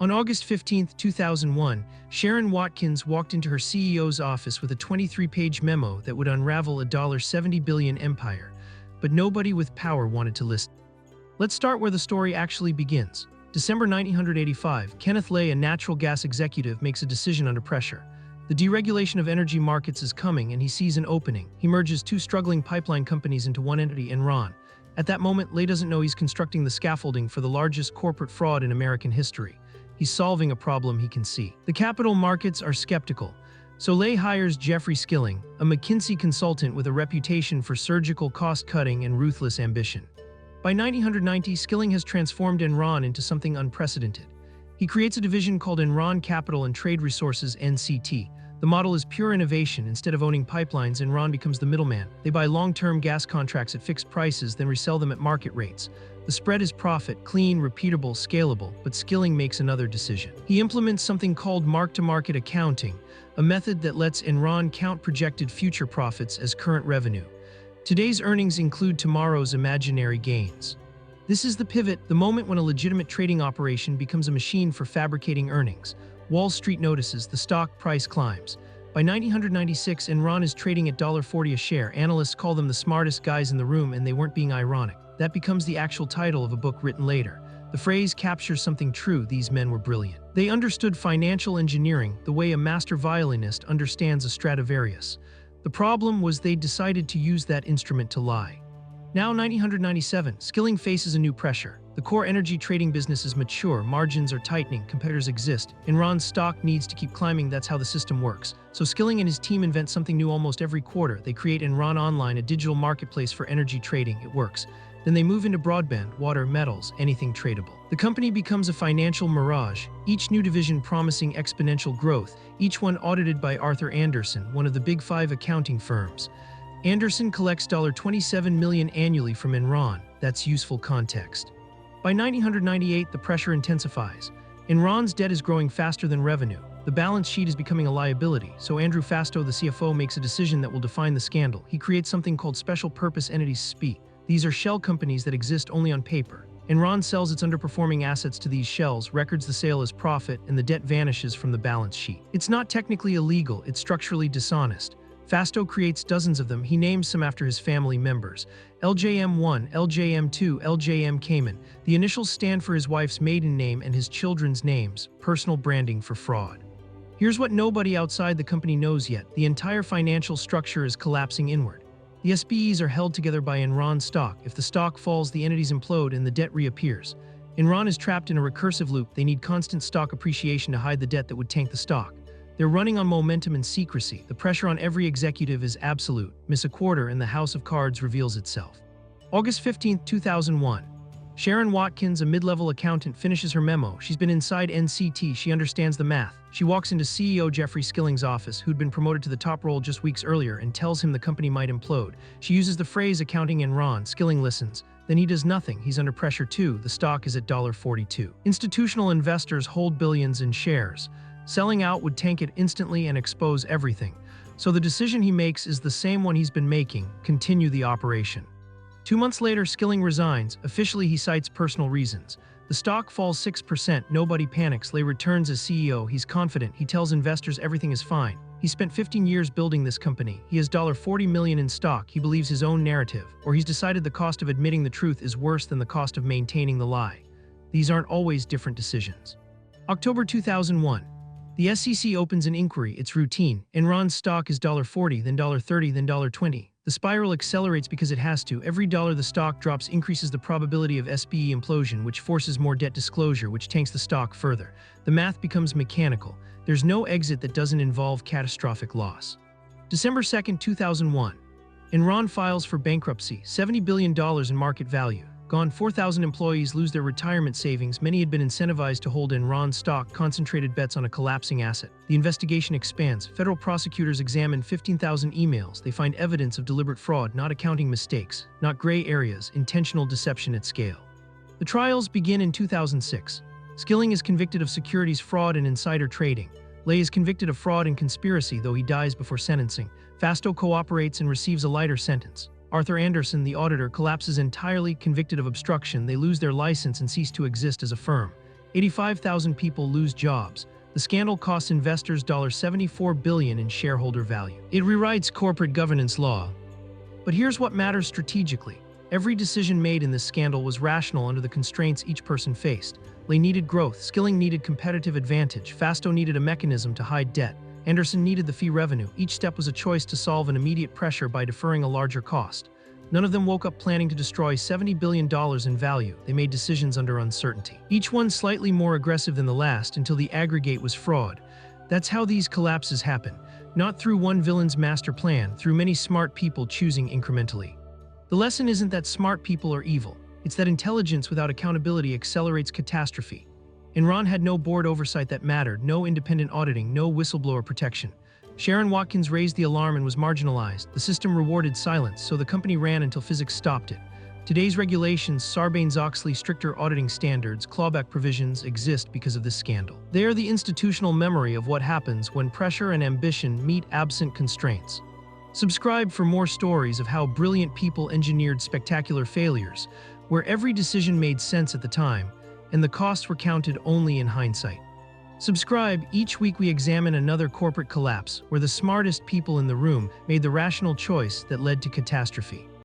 On August 15, 2001, Sherron Watkins walked into her CEO's office with a 23-page memo that would unravel a $70 billion empire, but nobody with power wanted to listen. Let's start where the story actually begins. December 1985, Kenneth Lay, a natural gas executive, makes a decision under pressure. The deregulation of energy markets is coming and he sees an opening. He merges two struggling pipeline companies into one entity, Enron. At that moment, Lay doesn't know he's constructing the scaffolding for the largest corporate fraud in American history. He's solving a problem he can see. The capital markets are skeptical, so Lay hires Jeffrey Skilling, a McKinsey consultant with a reputation for surgical cost-cutting and ruthless ambition. By 1990, Skilling has transformed Enron into something unprecedented. He creates a division called Enron Capital and Trade Resources (NCT). The model is pure innovation. Instead of owning pipelines, Enron becomes the middleman. They buy long-term gas contracts at fixed prices, then resell them at market rates. The spread is profit, clean, repeatable, scalable, but Skilling makes another decision. He implements something called mark-to-market accounting, a method that lets Enron count projected future profits as current revenue. Today's earnings include tomorrow's imaginary gains. This is the pivot, the moment when a legitimate trading operation becomes a machine for fabricating earnings. Wall Street notices, the stock price climbs. By 1996, Enron is trading at $40 a share. Analysts call them the smartest guys in the room, and they weren't being ironic. That becomes the actual title of a book written later. The phrase captures something true. These men were brilliant. They understood financial engineering the way a master violinist understands a Stradivarius. The problem was they decided to use that instrument to lie. Now 1997, Skilling faces a new pressure. The core energy trading business is mature, margins are tightening, competitors exist. Enron's stock needs to keep climbing, that's how the system works. So Skilling and his team invent something new almost every quarter. They create Enron Online, a digital marketplace for energy trading. It works. Then they move into broadband, water, metals, anything tradable. The company becomes a financial mirage, each new division promising exponential growth, each one audited by Arthur Andersen, one of the big five accounting firms. Andersen collects $27 million annually from Enron. That's useful context. By 1998, the pressure intensifies. Enron's debt is growing faster than revenue. The balance sheet is becoming a liability, so Andrew Fastow, the CFO, makes a decision that will define the scandal. He creates something called Special Purpose Entities (SPE). These are shell companies that exist only on paper. Enron sells its underperforming assets to these shells, records the sale as profit, and the debt vanishes from the balance sheet. It's not technically illegal, it's structurally dishonest. Fastow creates dozens of them. He names some after his family members. LJM1, LJM2, LJM Cayman. The initials stand for his wife's maiden name and his children's names, personal branding for fraud. Here's what nobody outside the company knows yet. The entire financial structure is collapsing inward. The SPEs are held together by Enron stock. If the stock falls, the entities implode and the debt reappears. Enron is trapped in a recursive loop. They need constant stock appreciation to hide the debt that would tank the stock. They're running on momentum and secrecy. The pressure on every executive is absolute. Miss a quarter and the house of cards reveals itself. August 15, 2001. Sherron Watkins, a mid-level accountant, finishes her memo. She's been inside NCT. She understands the math. She walks into CEO Jeffrey Skilling's office, who'd been promoted to the top role just weeks earlier, and tells him the company might implode. She uses the phrase accounting Enron. Skilling listens. Then he does nothing. He's under pressure too. The stock is at $42. Institutional investors hold billions in shares. Selling out would tank it instantly and expose everything. So the decision he makes is the same one he's been making: continue the operation. 2 months later, Skilling resigns. Officially, he cites personal reasons. The stock falls 6%. Nobody panics. Lay returns as CEO. He's confident. He tells investors everything is fine. He spent 15 years building this company. He has $40 million in stock. He believes his own narrative. Or he's decided the cost of admitting the truth is worse than the cost of maintaining the lie. These aren't always different decisions. October 2001. The SEC opens an inquiry. It's routine. Enron's stock is $40, then $30, then $20. The spiral accelerates because it has to. Every dollar the stock drops increases the probability of SPE implosion, which forces more debt disclosure, which tanks the stock further. The math becomes mechanical. There's no exit that doesn't involve catastrophic loss. December 2, 2001. Enron files for bankruptcy, $70 billion in market value. Gone. 4,000 employees lose their retirement savings. Many had been incentivized to hold Enron stock, concentrated bets on a collapsing asset. The investigation expands. Federal prosecutors examine 15,000 emails. They find evidence of deliberate fraud, not accounting mistakes, not gray areas, intentional deception at scale. The trials begin in 2006. Skilling is convicted of securities fraud and insider trading. Lay is convicted of fraud and conspiracy, though he dies before sentencing. Fastow cooperates and receives a lighter sentence. Arthur Andersen, the auditor, collapses entirely, convicted of obstruction. They lose their license and cease to exist as a firm. 85,000 people lose jobs. The scandal costs investors $74 billion in shareholder value. It rewrites corporate governance law. But here's what matters strategically. Every decision made in this scandal was rational under the constraints each person faced. Lay needed growth, Skilling needed competitive advantage, Fastow needed a mechanism to hide debt, Andersen needed the fee revenue. Each step was a choice to solve an immediate pressure by deferring a larger cost. None of them woke up planning to destroy $70 billion in value. They made decisions under uncertainty. Each one slightly more aggressive than the last until the aggregate was fraud. That's how these collapses happen. Not through one villain's master plan, through many smart people choosing incrementally. The lesson isn't that smart people are evil. It's that intelligence without accountability accelerates catastrophe. Enron had no board oversight that mattered, no independent auditing, no whistleblower protection. Sherron Watkins raised the alarm and was marginalized. The system rewarded silence, so the company ran until physics stopped it. Today's regulations, Sarbanes-Oxley stricter auditing standards, clawback provisions exist because of this scandal. They are the institutional memory of what happens when pressure and ambition meet absent constraints. Subscribe for more stories of how brilliant people engineered spectacular failures, where every decision made sense at the time, and the costs were counted only in hindsight. Subscribe. Each week we examine another corporate collapse, where the smartest people in the room made the rational choice that led to catastrophe.